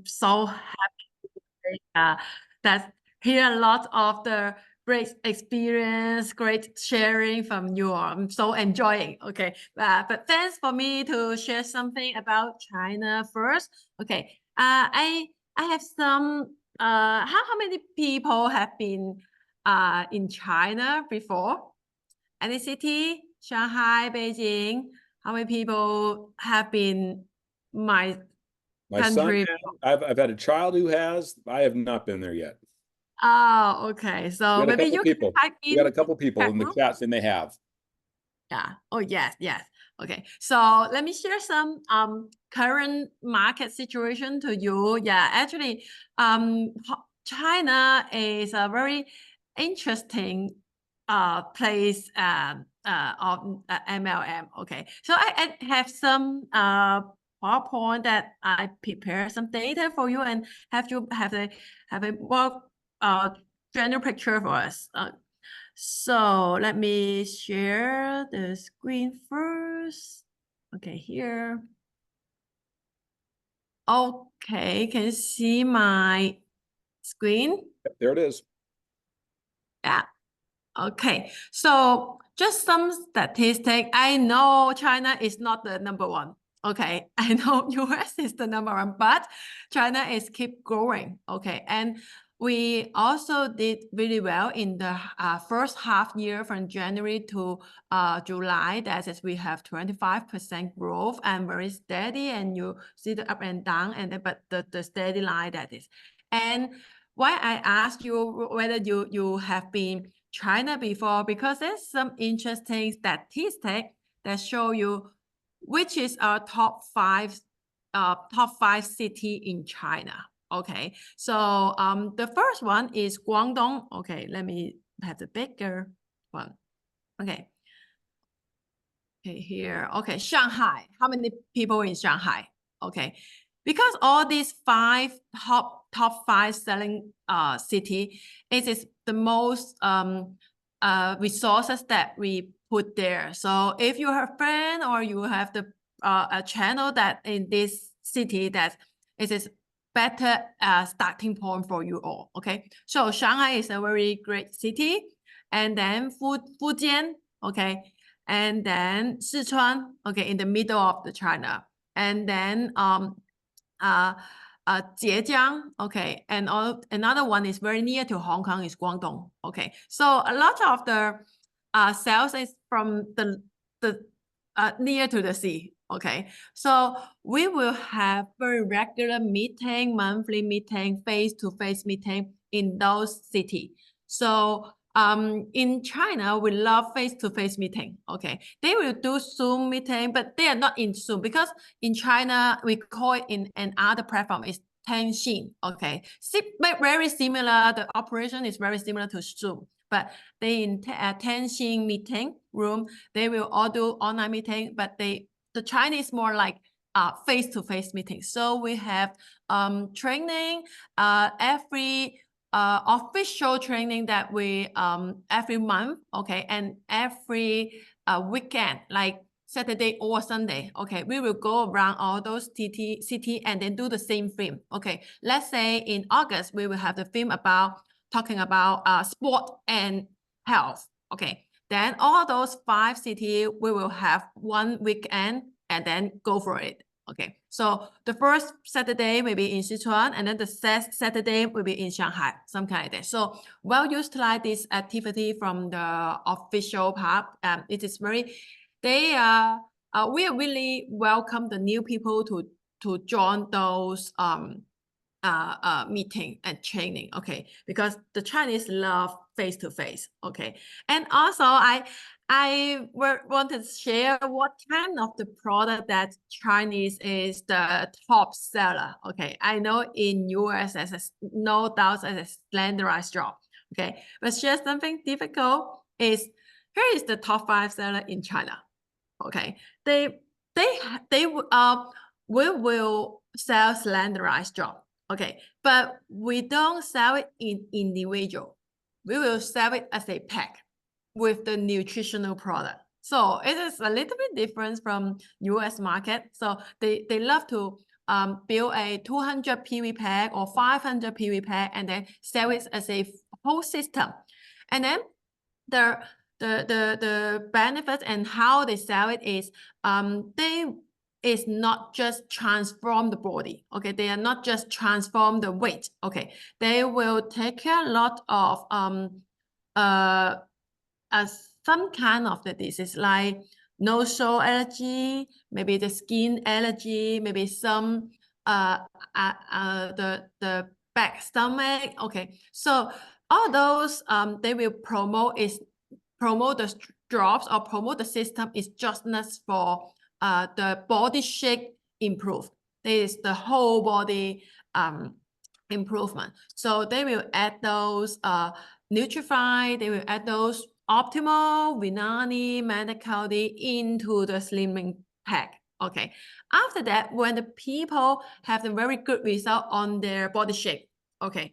so happy that hear a lot of the great experience, great sharing from you. I'm so enjoying. Okay, but thanks for me to share something about China first. Okay, I have some. How many people have been in China before? Any city? Shanghai, Beijing. How many people have been my My son, country? I've had a child who has. I have not been there yet. Oh, okay. We So got a maybe couple you can people. type We got a in couple people chat in the room. chats, and they have. Yeah. Oh, yes, yes. Okay. So let me share some current market situation to you. Yeah, actually, China is a very interesting place of MLM. Okay. So I have some PowerPoint that I prepare some data for you and have you have a more general picture for us. So let me share the screen first. Okay, here. Okay, can you see my screen? Yep, there it is. Yeah. Okay, so just some statistic. I know China is not the number one. Okay, I know US is the number one, but China is keep growing. Okay, and we also did really well in the first half year from January to July. That is, we have 25% growth and very steady. And you see the up and down, and but the steady line that is. And why I asked you whether you have been China before, because there's some interesting statistic that show you which is our top five city in China. Okay, so the first one is Guangdong. Okay, let me have the bigger one. Okay. Okay, here. Okay, Shanghai. How many people in Shanghai? Okay, because all these top five selling city, it is the most resources that we put there. So if you have a friend or you have the a channel that in this city that it is better starting point for you all. Okay, so Shanghai is a very great city, and then Fujian. Okay, and then Sichuan, okay, in the middle of the China, and then Zhejiang, okay, and another one is very near to Hong Kong is Guangdong, okay. So a lot of the sales is from the near to the sea, okay. So we will have very regular meeting, monthly meeting, face-to-face meeting in those cities. So in China, we love face-to-face meeting. Okay, they will do Zoom meeting, but they are not in Zoom because in China we call it in another platform is Tenchin. Okay, very similar. The operation is very similar to Zoom, but they in Tenchin meeting room they will all do online meeting, but the Chinese more like face-to-face meeting. So we have training every official training that we every month, okay, and every weekend, like Saturday or Sunday, okay, we will go around all those city and then do the same theme. Okay, let's say in August we will have the theme about talking about sport and health. Okay, then all those 5 cities we will have one weekend and then go for it. Okay, so the first Saturday will be in Sichuan, and then the Saturday will be in Shanghai, some kind of that. So well utilize this activity from the official part. It is very, we really welcome the new people to join those meeting and training. Okay, because the Chinese love face to face. Okay, and also I want to share what kind of the product that Chinese is the top seller. Okay, I know in US as a, no doubt as a slenderized job. Okay, but share something difficult is here is the top 5 seller in China. Okay, they we will sell slenderized job. Okay, but we don't sell it in individual. We will sell it as a pack with the nutritional product. So it is a little bit different from US market. So they love to build a 200 PV pack or 500 PV pack and then sell it as a whole system. And then the benefits and how they sell it is they is not just transform the body. Okay, they are not just transform the weight. Okay, they will take care a lot of some kind of the disease like no-show allergy, maybe the skin allergy, maybe some the back stomach. Okay, so all those they will promote the drops or promote the system is just not for the body shape improve. There is the whole body improvement. So they will add those Nutrify, they will add those Optimal, Vinani, Metacaldi into the slimming pack. Okay. After that, when the people have a very good result on their body shape, okay,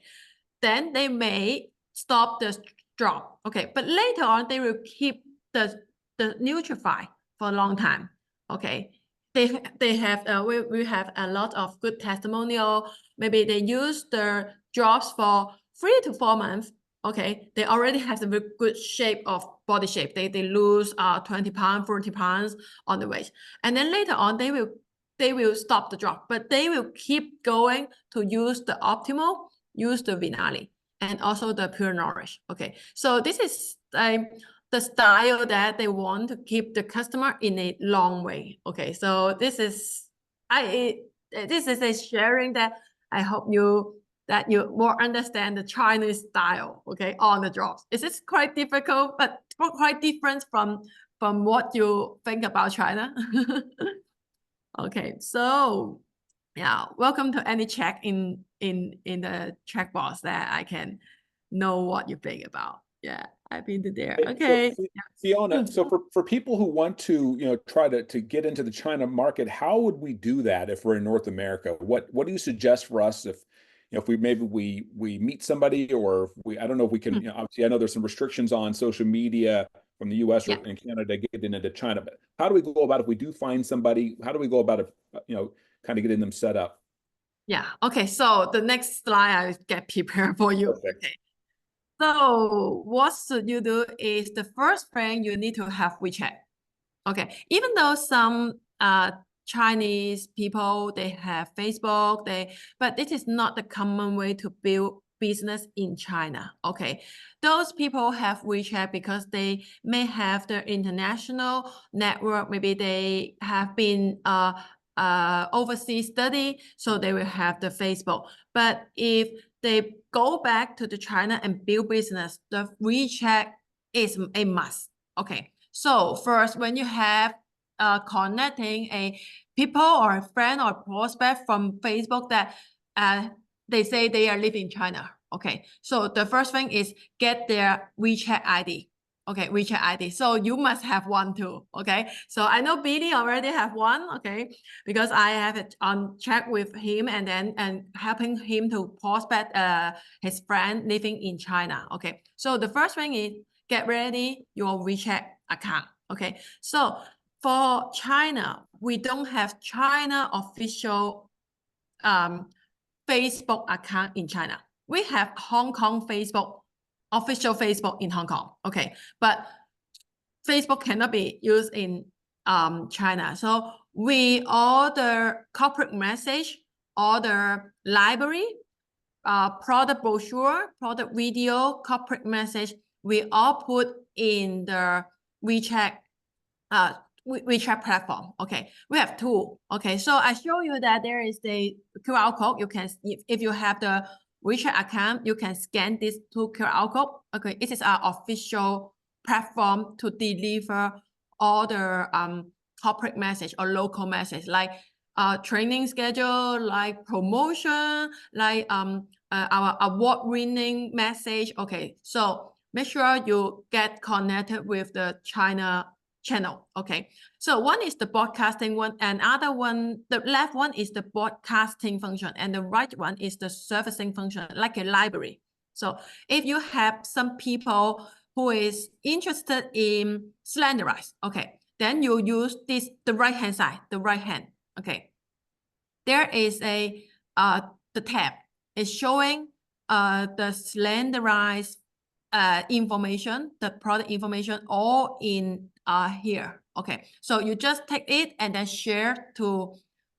then they may stop the drop. Okay, but later on they will keep the Nutrify for a long time. Okay, they have we have a lot of good testimonial. Maybe they use the drops for 3 to 4 months. Okay, they already have a very good shape of body shape. They lose 20 pounds, 40 pounds on the weight, and then later on they will stop the drop, but they will keep going to use the Optimal, use the Vinali, and also the Pure Nourish. Okay, so this is the style that they want to keep the customer in a long way. Okay, so this is a sharing that I hope you more understand the Chinese style. Okay, on the drops. It's quite difficult, but quite different from what you think about China. Okay, so yeah, welcome to any check in the check box that I can know what you think about. Yeah, I've been to there. Okay. So, Fiona, so for people who want to, try to get into the China market, how would we do that if we're in North America? What do you suggest for us if we meet somebody, or I don't know if we can, obviously I know there's some restrictions on social media from the US or in Canada getting into China, but how do we go about if we do find somebody, how do we go about it, kind of getting them set up? Yeah. Okay. So the next slide I get prepared for you. Perfect. Okay. So what should you do is the first thing you need to have WeChat. Okay. Even though some Chinese people, they have Facebook, but this is not the common way to build business in China. Okay. Those people have WeChat because they may have their international network. Maybe they have been overseas study, so they will have the Facebook. But if they go back to the China and build business, the WeChat is a must. Okay. So first, when you have connecting a people or a friend or prospect from Facebook that they say they are living in China. Okay. So the first thing is get their WeChat ID. Okay, WeChat ID. So you must have one too. Okay. So I know Billy already have one. Okay, because I have it on chat with him and helping him to prospect his friend living in China. Okay. So the first thing is get ready your WeChat account. Okay. So for China, we don't have China official Facebook account in China. We have Hong Kong Facebook, official Facebook in Hong Kong. Okay, but Facebook cannot be used in China. So we order corporate message, order library, product brochure, product video, corporate message. We all put in the WeChat WeChat platform. Okay, we have two. Okay, so I show you that there is the QR code. You can, if you have the WeChat account, you can scan this two QR code. Okay, it is our official platform to deliver all the corporate message or local message like training schedule, like promotion, like our award-winning message. Okay, so make sure you get connected with the China channel. Okay, so one is the broadcasting one, and other one, the left one is the broadcasting function, and the right one is the servicing function, like a library. So if you have some people who is interested in slenderize, okay, then you use this, the right hand side, the right hand. Okay, there is a the tab is showing the slenderized information, the product information, all in here. Okay, so you just take it and then share to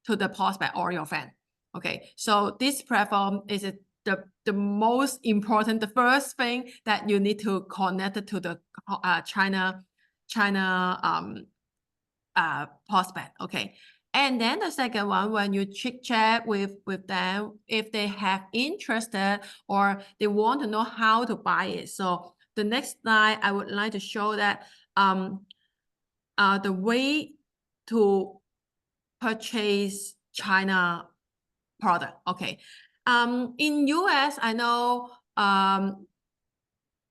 the prospect or your friend. Okay, so this platform is the most important, the first thing that you need to connect to the China prospect. Okay, and then the second one, when you chit chat with them, if they have interested or they want to know how to buy it. So the next slide, I would like to show that the way to purchase China product. Okay, in US, I know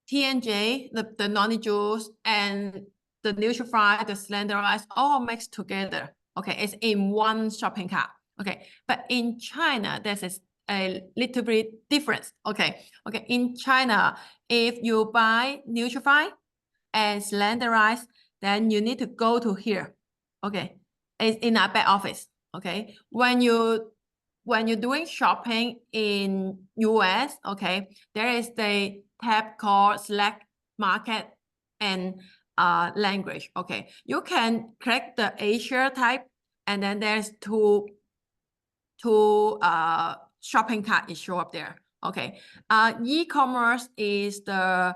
T&J, the noni juice, and the Nutrify, the slenderized, all mixed together. Okay, it's in one shopping cart. Okay, but in China, there's a little bit difference. Okay, in China, if you buy Nutrify and slenderized, then you need to go to here. Okay, it's in our back office. Okay, when you're doing shopping in US, okay, there is the tab called Select Market and Language. Okay, you can click the Asia type, and then there's two shopping cart is show up there. Okay, e-commerce is the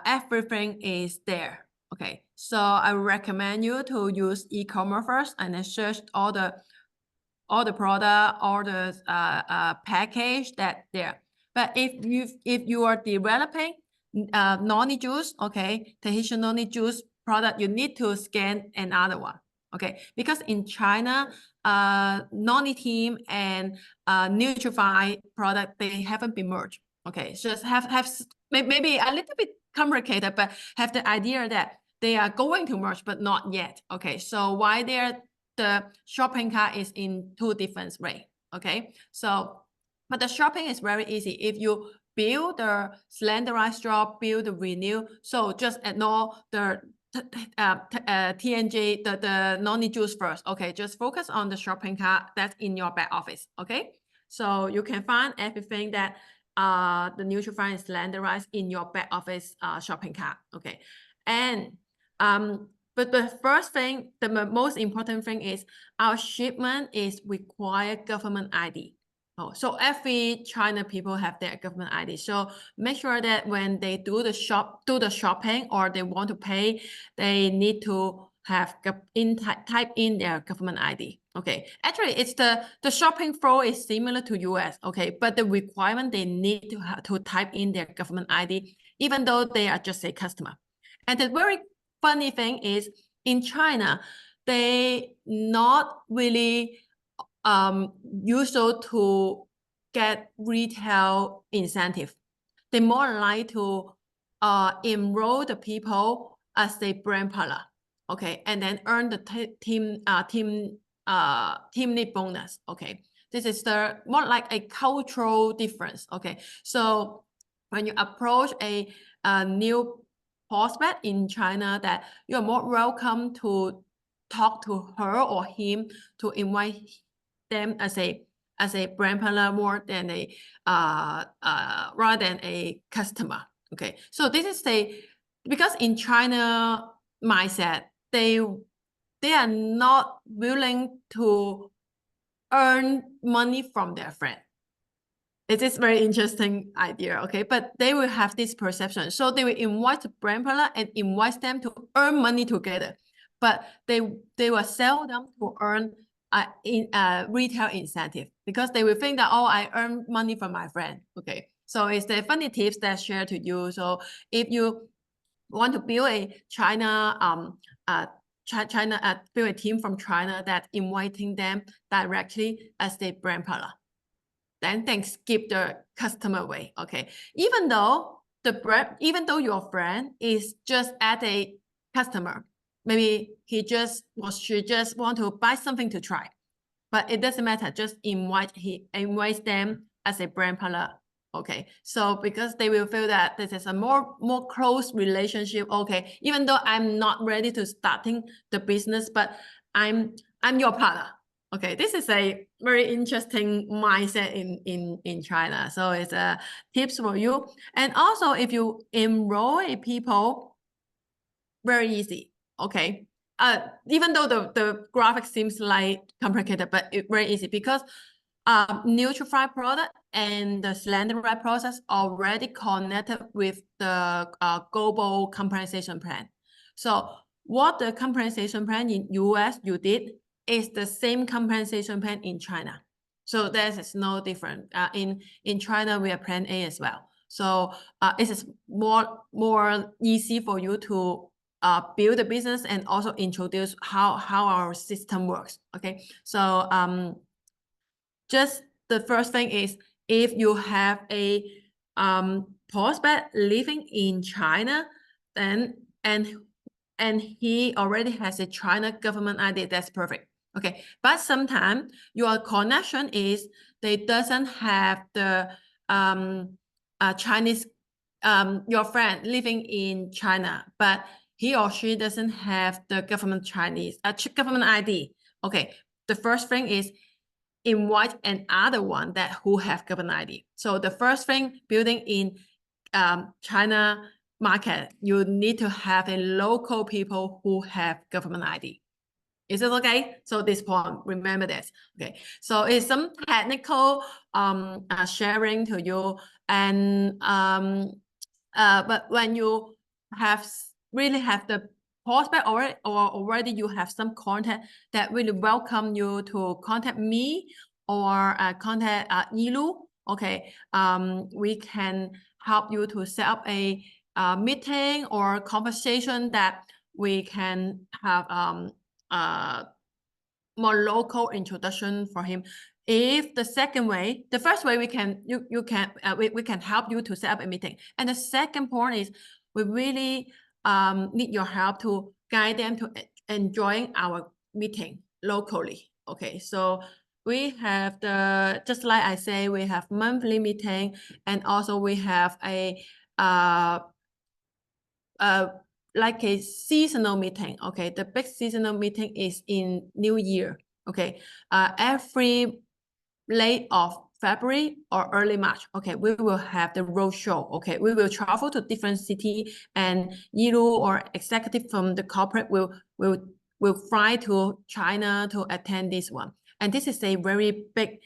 everything is there. Okay, so I recommend you to use e-commerce first and then search all the product, all the package that there. But if you are developing noni juice, okay, Tahitian noni juice product, you need to scan another one. Okay, because in China, noni team and Nutrify product, they haven't been merged. Okay, so just have maybe a little bit complicated, but have the idea that they are going to merge, but not yet. Okay, so why the shopping cart is in two different ways. Okay, so but the shopping is very easy. If you build the slenderized straw, build the renew, so just ignore the T&J, the noni juice first. Okay, just focus on the shopping cart that's in your back office. Okay, so you can find everything that the Nutrify and slenderized in your back office shopping cart. Okay, and but the first thing, the most important thing is our shipment is require government ID. Oh, so every China people have their government ID. So make sure that when they do the shopping or they want to pay, they need to have type in their government ID. Okay, actually, it's the shopping flow is similar to US. Okay, but the requirement they need to have to type in their government ID, even though they are just a customer. And the very funny thing is in China, they not really usual to get retail incentive. They more like to enroll the people as a brand partner, okay, and then earn the team lead bonus. Okay, this is the more like a cultural difference. Okay, so when you approach a new prospect in China, that you're more welcome to talk to her or him, to invite them as a brand partner more than a rather than a customer. Okay, so this is because in China mindset, they are not willing to earn money from their friend. It is very interesting idea, okay? But they will have this perception. So they will invite the brand partner and invite them to earn money together. But they will sell them to earn retail incentive, because they will think that, oh, I earn money from my friend. Okay, so it's the funny tips that share to you. So if you want to build a build a team from China that inviting them directly as the brand partner, then things keep the customer away. Okay, even though your friend is just at a customer, maybe he just or she just want to buy something to try, but it doesn't matter. Just invite them as a brand partner. Okay, so because they will feel that this is a more close relationship. Okay, even though I'm not ready to starting the business, but I'm your partner. Okay, this is a very interesting mindset in China. So it's a tips for you. And also, if you enroll people, very easy. Okay. Even though the graphic seems like complicated, but it's very easy because Nutrify product and the Slenderite process already connected with the global compensation plan. So what the compensation plan in US you did is the same compensation plan in China. So there is no different. In China, we are plan A as well. So it is more easy for you to build a business and also introduce how our system works. Okay, so just the first thing is if you have a prospect living in China, then and he already has a China government ID, that's perfect. Okay, but sometimes your connection is they doesn't have the Chinese your friend living in China, but he or she doesn't have the government Chinese government ID. Okay, the first thing is invite another one that who have government ID. So the first thing, building in China market, you need to have a local people who have government ID. Is it okay? So this point, remember this. Okay. So it's some technical sharing to you, and but when you have really have the prospect or already you have some contact that really welcome you to contact me or contact Yilu. Okay, we can help you to set up a meeting or conversation that we can have more local introduction for him. If the second way, the first way we can we can help you to set up a meeting, and the second point is we really need your help to guide them to enjoying our meeting locally. Okay, so we have the just like I say, we have monthly meeting, and also we have a like a seasonal meeting. Okay, the big seasonal meeting is in New Year. Okay, every late of February or early March. Okay, we will have the road show. Okay, we will travel to different city, and Yilu or executive from the corporate will fly to China to attend this one. And this is a very big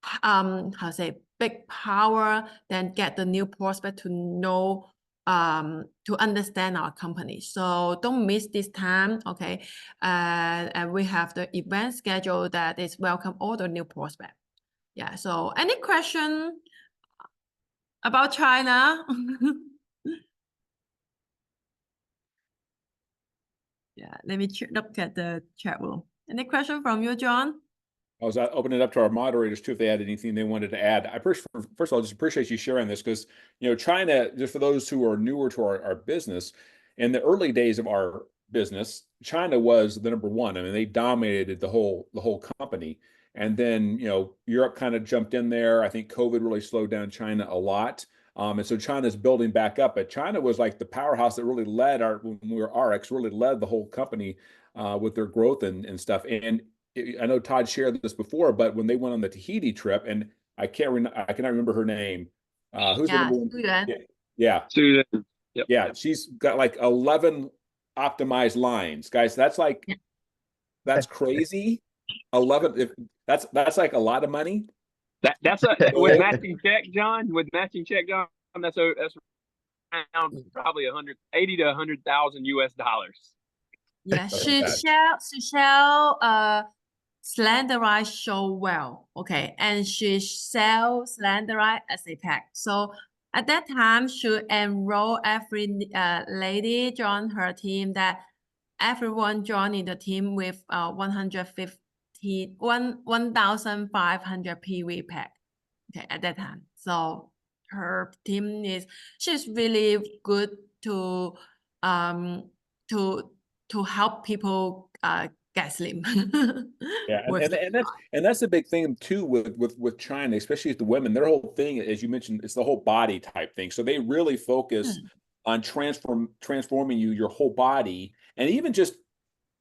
how say big power, then get the new prospect to know to understand our company. So don't miss this time. Okay, and we have the event schedule that is welcome all the new prospect. Yeah, so any question about China? Yeah, let me look at the chat room. Any question from you, John? I was opening it up to our moderators too if they had anything they wanted to add. First of all, just appreciate you sharing this because China, just for those who are newer to our business, in the early days of our business, China was the number one. I mean, they dominated the whole company. And then Europe kind of jumped in there. I think COVID really slowed down China a lot. And so China's building back up, but China was like the powerhouse that really led when we were RX, really led the whole company with their growth and stuff. And I know Todd shared this before, but when they went on the Tahiti trip, and I cannot remember her name. Who's the number one? Yeah. Susan. Yep. Yeah. She's got like 11 optimized lines, guys. That's crazy. 11. That's like a lot of money. That's with matching check, John. With matching check, John. That's around probably 180 to 100,000 US dollars. Yeah, she shall Slenderite show well. Okay, and she sells Slenderite as a pack. So at that time, she enroll every lady join her team, that everyone join in the team with 1,500 PV pack. Okay, at that time. So her team she's really good to help people get slim. Yeah, and that's the big thing too with China, especially the women. Their whole thing, as you mentioned, it's the whole body type thing. So they really focus on transforming your whole body, and even just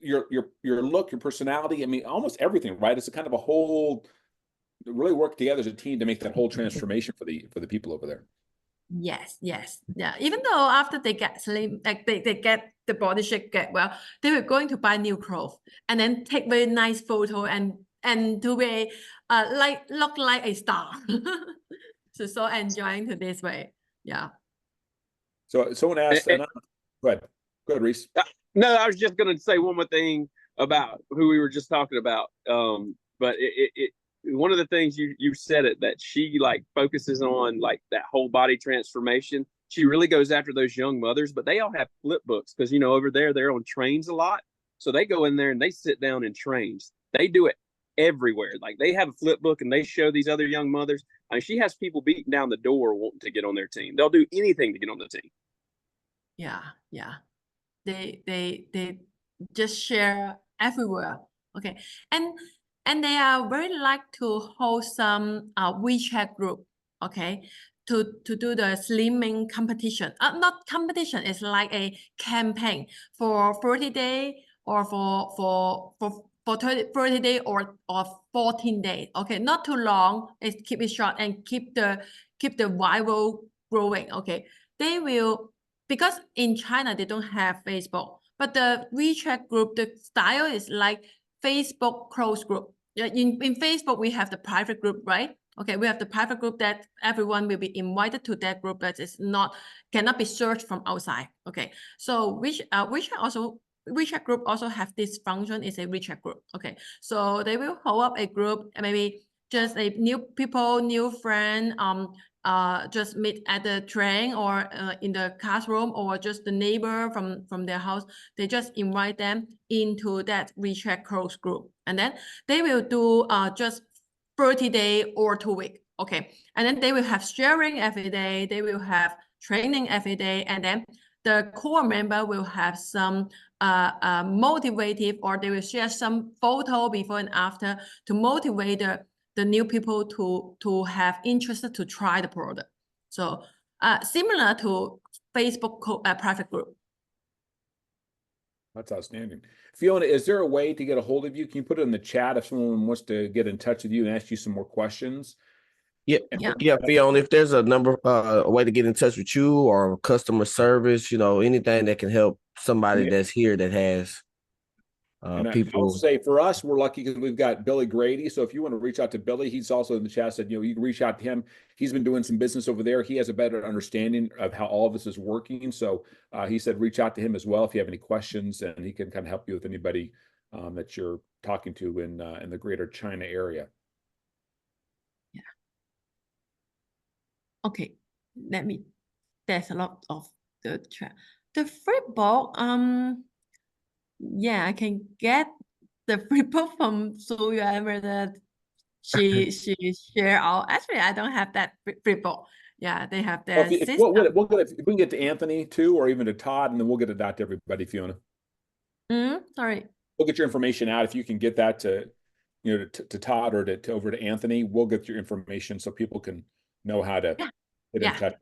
your look, your personality. I mean, almost everything, right? It's a kind of a whole really work together as a team to make that whole transformation for the people over there. Yes, yeah. Even though after they get slim, like they get the body shape get well, they were going to buy new clothes and then take very nice photo and to be look like a star. So enjoying to this way. Yeah. So someone asked, and go ahead, Reese. No, I was just going to say one more thing about who we were just talking about. But one of the things you said it, that she like focuses on like that whole body transformation. She really goes after those young mothers, but they all have flip books because, you know, over there, they're on trains a lot. So they go in there and they sit down in trains. They do it everywhere. Like they have a flip book and they show these other young mothers. I mean, she has people beating down the door wanting to get on their team. They'll do anything to get on the team. Yeah. They just share everywhere. Okay. And they are very like to host some WeChat group, okay, to do the slimming competition. Not competition, it's like a campaign for 30 days or for 30 days or 14 days. Okay, not too long. It's keep it short and keep the viral growing. Okay, they will, because in China they don't have Facebook, but the WeChat group, the style is like Facebook closed group. In Facebook, we have the private group, right? Okay, we have the private group that everyone will be invited to that group, that is not, cannot be searched from outside. Okay, so WeChat group also have this function, is a WeChat group. Okay, so they will hold up a group, maybe just a new people, new friend, just meet at the train or in the classroom, or just the neighbor from their house. They just invite them into that WeChat closed group, and then they will do just 30 days or 2 weeks. Okay, and then they will have sharing every day. They will have training every day, and then the core member will have some motivative, or they will share some photo before and after to motivate the new people to have interest to try the product. So similar to Facebook private group. That's outstanding. Fiona, is there a way to get a hold of you? Can you put it in the chat if someone wants to get in touch with you and ask you some more questions? Yeah, Fiona, if there's a number, a way to get in touch with you or customer service, you know, anything that can help somebody that's here that has people. I'll say for us, we're lucky because we've got Billy Grady. So if you want to reach out to Billy, he's also in the chat, said, you know, you can reach out to him. He's been doing some business over there. He has a better understanding of how all of this is working. So he said, reach out to him as well if you have any questions, and he can kind of help you with anybody that you're talking to in the greater China area. Yeah. Okay, there's a lot of the chat. The free book, yeah, I can get the free book from Su Yuan, where that she share all. Actually, I don't have that free book. Yeah, they have their system. If we can get to Anthony too, or even to Todd, and then we'll get it out to everybody, Fiona. Sorry. We'll get your information out. If you can get that to, you know, to Todd or to over to Anthony, we'll get your information so people can know how to get in touch.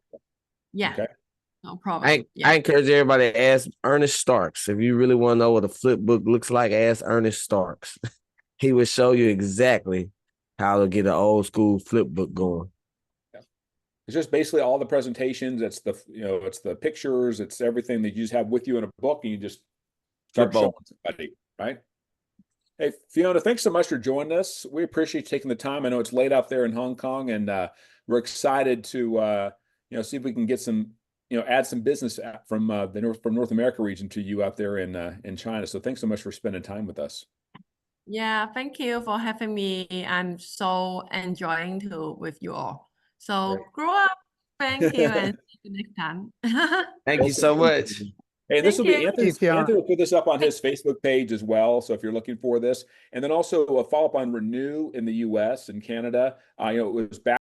Yeah. Okay. No problem. I encourage everybody to ask Ernest Starks. If you really want to know what a flip book looks like, ask Ernest Starks. He will show you exactly how to get an old school flip book going. Yeah. It's just basically all the presentations. It's the, you know, it's the pictures. It's everything that you just have with you in a book, and you just start showing somebody, right? Hey, Fiona, thanks so much for joining us. We appreciate you taking the time. I know it's late out there in Hong Kong, and we're excited to, you know, see if we can get some, you know, add some business from North America region to you out there in China. So thanks so much for spending time with us. Yeah, thank you for having me. I'm so enjoying with you all. So Great. grow up. Thank you, and see you next time. Thank you so much. Hey, this will be Anthony. Fiona. Anthony will put this up on his Facebook page as well. So if you're looking for this, and then also a follow up on Renew in the U.S. and Canada, you know, it was back.